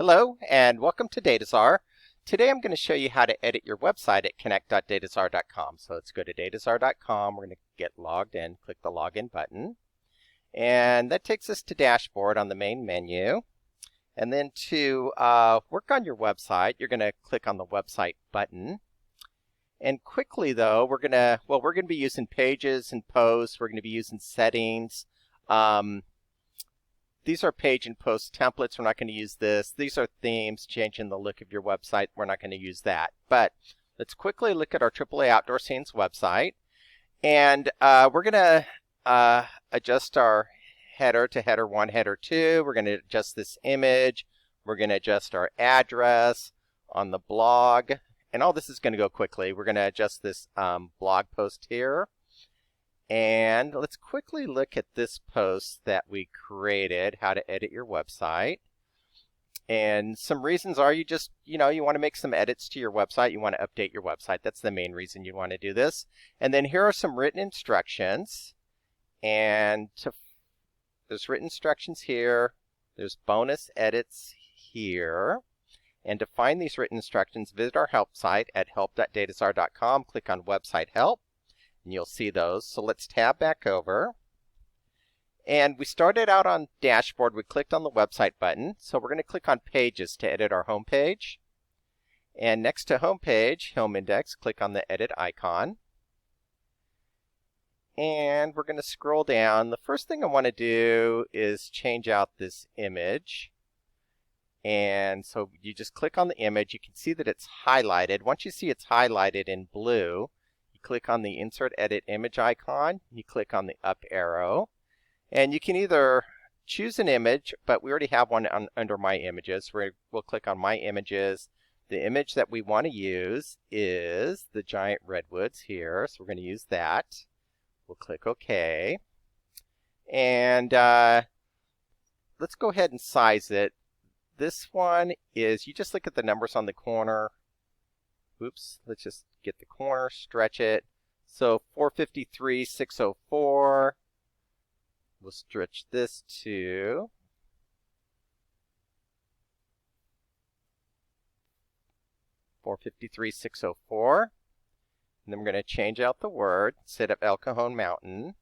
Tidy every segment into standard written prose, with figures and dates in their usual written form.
Hello and welcome to DataZar. Today I'm going to show you how to edit your website at connect.datazar.com. So let's go to datazar.com. We're going to get logged in. Click the login button. And that takes us to dashboard on the main menu. And then to work on your website, you're going to click on the website button. And quickly though, we're going to be using pages and posts. We're going to be using settings. These are page and post templates. We're not going to use this. These are themes, changing the look of your website. We're not going to use that. But let's quickly look at our AAA Outdoor Scenes website. And we're going to adjust our header to header 1, header 2. We're going to adjust this image. We're going to adjust our address on the blog. And all this is going to go quickly. We're going to adjust this blog post here. And let's quickly look at this post that we created, how to edit your website. And some reasons are you want to make some edits to your website. You want to update your website. That's the main reason you want to do this. And then here are some written instructions. And there's written instructions here. There's bonus edits here. And to find these written instructions, visit our help site at help.datazar.com. Click on Website Help. And you'll see those. So let's tab back over. And we started out on dashboard. We clicked on the website button. So we're going to click on pages to edit our home page. And next to home page, home index, click on the edit icon. And we're going to scroll down. The first thing I want to do is change out this image. And so you just click on the image. You can see that it's highlighted. Once you see it's highlighted in blue, click on the Insert Edit Image icon. You click on the up arrow. And you can either choose an image, but we already have one under My Images. We'll click on My Images. The image that we want to use is the giant redwoods here. So we're going to use that. We'll click OK. And let's go ahead and size it. This one is, you just look at the numbers on the corner. Oops, let's just get the corner, stretch it. So 453, 604. We'll stretch this to 453, 604. And then we're going to change out the word, set up El Cajon Mountain.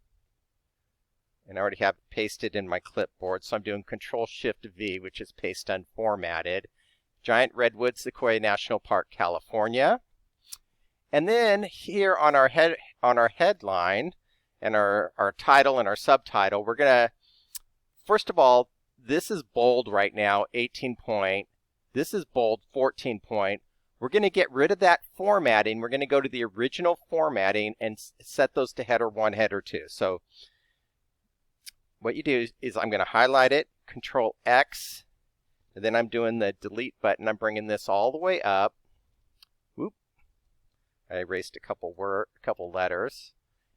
And I already have it pasted in my clipboard, so I'm doing Control-Shift-V, which is paste unformatted. Giant Redwood Sequoia National Park, California. And then here on our headline and our title and our subtitle, we're going to, first of all, this is bold right now, 18 point. This is bold, 14 point. We're going to get rid of that formatting. We're going to go to the original formatting and set those to header 1, header 2. So what you do is I'm going to highlight it, Control X, and then I'm doing the delete button. I'm bringing this all the way up. Whoop. I erased a couple letters.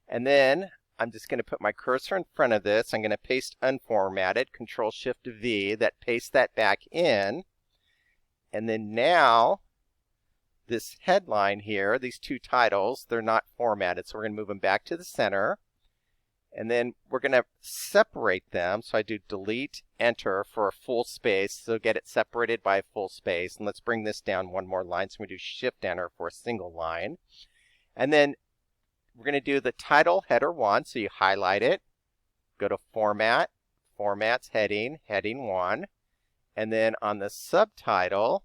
And then I'm just going to put my cursor in front of this. I'm going to paste unformatted, Control-Shift-V, that pastes that back in. And then now, this headline here, these two titles, they're not formatted. So we're going to move them back to the center. And then we're going to separate them. So I do delete, enter for a full space. So get it separated by a full space. And let's bring this down one more line. So we do shift, enter for a single line. And then we're going to do the title header 1. So you highlight it, go to Format, Formats, Heading, Heading 1. And then on the subtitle,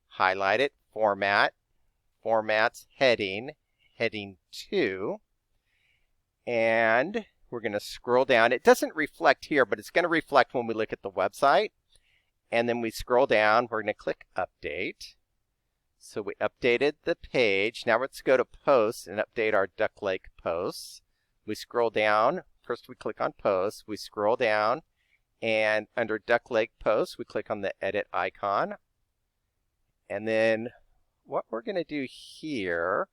highlight it, Format, Formats, Heading, Heading 2. And we're going to scroll down. It doesn't reflect here, but it's going to reflect when we look at the website. And then we scroll down. We're going to click Update. So we updated the page. Now let's go to Posts and update our Duck Lake posts. We scroll down. First we click on Posts. We scroll down. And under Duck Lake Posts, we click on the Edit icon. And then what we're going to do here,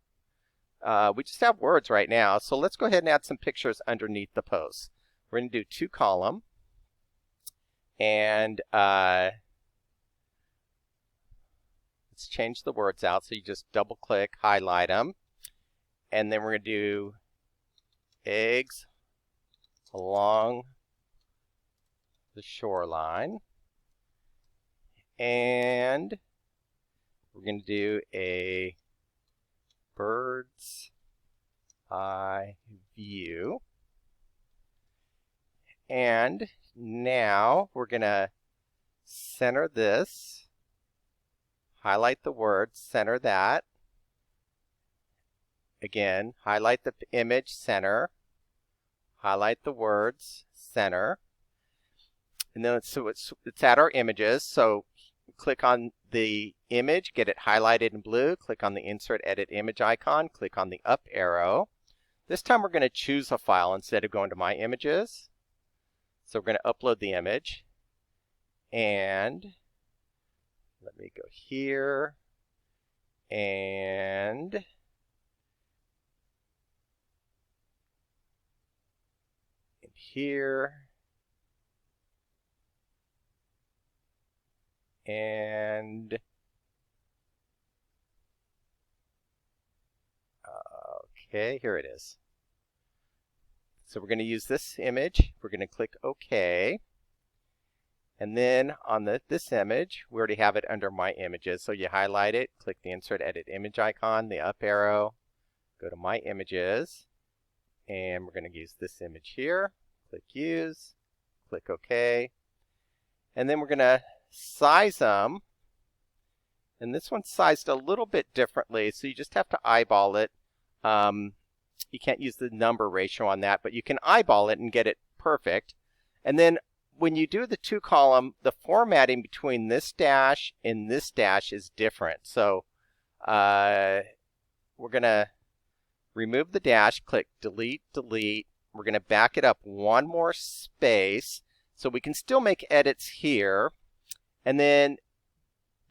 we just have words right now, so let's go ahead and add some pictures underneath the post. We're going to do 2 column, and let's change the words out. So you just double click, highlight them, and then we're going to do eggs along the shoreline. And we're going to do a bird's eye view. And now we're going to center this, highlight the word, center that. Again, highlight the image, center, highlight the words, center. And then it's at our images, so click on the image, get it highlighted in blue, click on the Insert Edit Image icon, click on the up arrow. This time we're going to choose a file instead of going to My Images. So we're going to upload the image. And let me go here. And in here. And okay, here it is. So we're going to use this image. We're going to click OK. And then on this image, we already have it under My Images. So you highlight it, click the Insert Edit Image icon, the up arrow, go to My Images, and we're going to use this image here. Click Use, click OK. And then we're going to size them. And this one's sized a little bit differently, so you just have to eyeball it. You can't use the number ratio on that, but you can eyeball it and get it perfect. And then when you do the 2-column, the formatting between this dash and this dash is different. So we're going to remove the dash, click Delete, Delete. We're going to back it up one more space so we can still make edits here. And then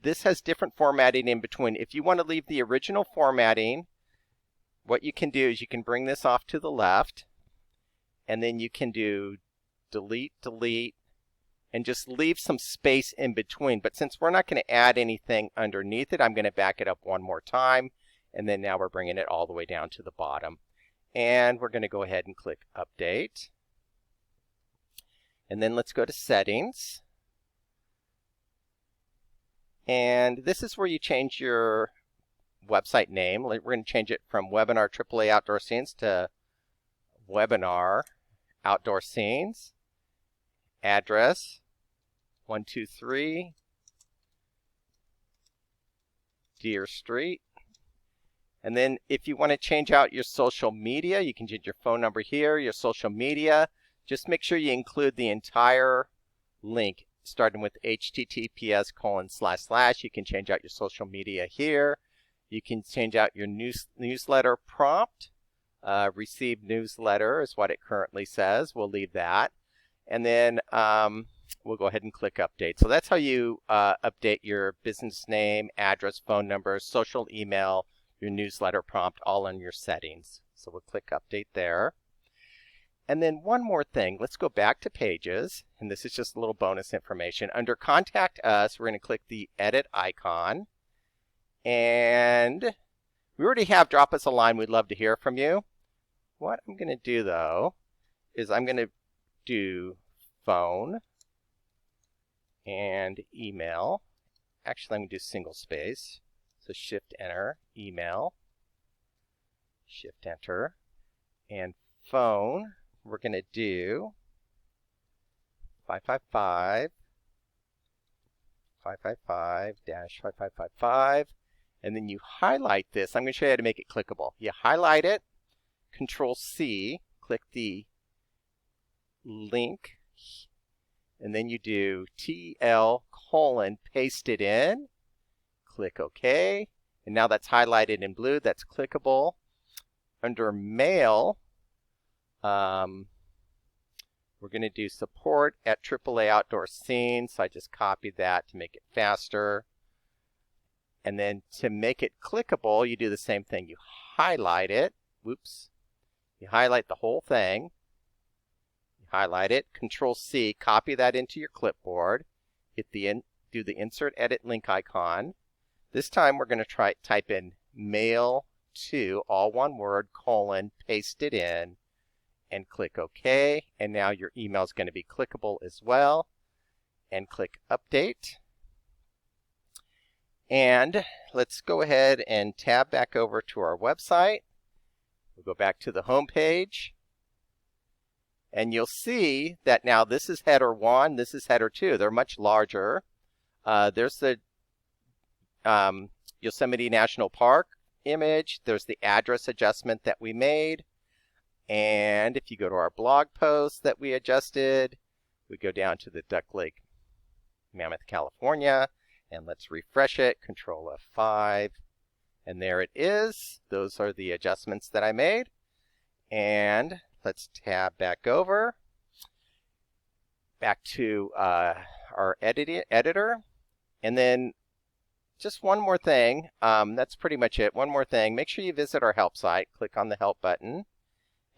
this has different formatting in between. If you want to leave the original formatting, what you can do is you can bring this off to the left, and then you can do Delete, Delete, and just leave some space in between. But since we're not going to add anything underneath it, I'm going to back it up one more time, and then now we're bringing it all the way down to the bottom. And we're going to go ahead and click Update. And then let's go to Settings. And this is where you change your website name. We're going to change it from Webinar AAA Outdoor Scenes to Webinar Outdoor Scenes. Address 123 Deer Street. And then if you want to change out your social media, you can change your phone number here, your social media. Just make sure you include the entire link starting with https://. You can change out your social media here. You can change out your newsletter prompt. Received newsletter is what it currently says. We'll leave that. And then we'll go ahead and click Update. So that's how you update your business name, address, phone number, social email, your newsletter prompt, all in your settings. So we'll click Update there. And then one more thing, let's go back to Pages, and this is just a little bonus information. Under Contact Us, we're going to click the Edit icon, and we already have Drop Us a Line, we'd love to hear from you. What I'm going to do, though, is I'm going to do phone and email. Actually, I'm going to do single space, so Shift-Enter, email, Shift-Enter, and phone. We're going to do 555-5555, and then you highlight this. I'm going to show you how to make it clickable. You highlight it, Control-C, click the link, and then you do TL:, paste it in, click OK, and now that's highlighted in blue. That's clickable. Under Mail, we're going to do support at AAA Outdoor Scenes. So I just copied that to make it faster. And then to make it clickable, you do the same thing. You highlight it. Whoops. You highlight the whole thing. You highlight it. Control-C, copy that into your clipboard. Do the Insert Edit Link icon. This time we're going to type in mail to, all one word, paste it in, and click OK. And now your email is going to be clickable as well. And click Update. And let's go ahead and tab back over to our website. We'll go back to the home page. And you'll see that now this is header 1, this is header 2. They're much larger. There's the Yosemite National Park image. There's the address adjustment that we made. And if you go to our blog post that we adjusted, we go down to the Duck Lake, Mammoth, California, and let's refresh it, Control F5, and there it is. Those are the adjustments that I made. And let's tab back over, back to our editor, and then just one more thing. That's pretty much it. One more thing. Make sure you visit our help site. Click on the help button.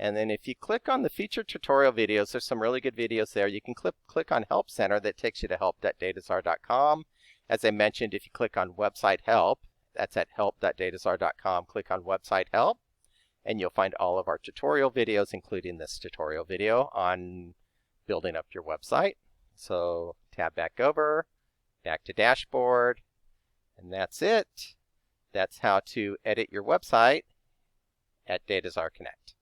And then if you click on the featured tutorial videos, there's some really good videos there. You can click on Help Center. That takes you to help.datazar.com. As I mentioned, if you click on Website Help, that's at help.datazar.com. Click on Website Help, and you'll find all of our tutorial videos, including this tutorial video on building up your website. So tab back over, back to Dashboard, and that's it. That's how to edit your website at DataZar Connect.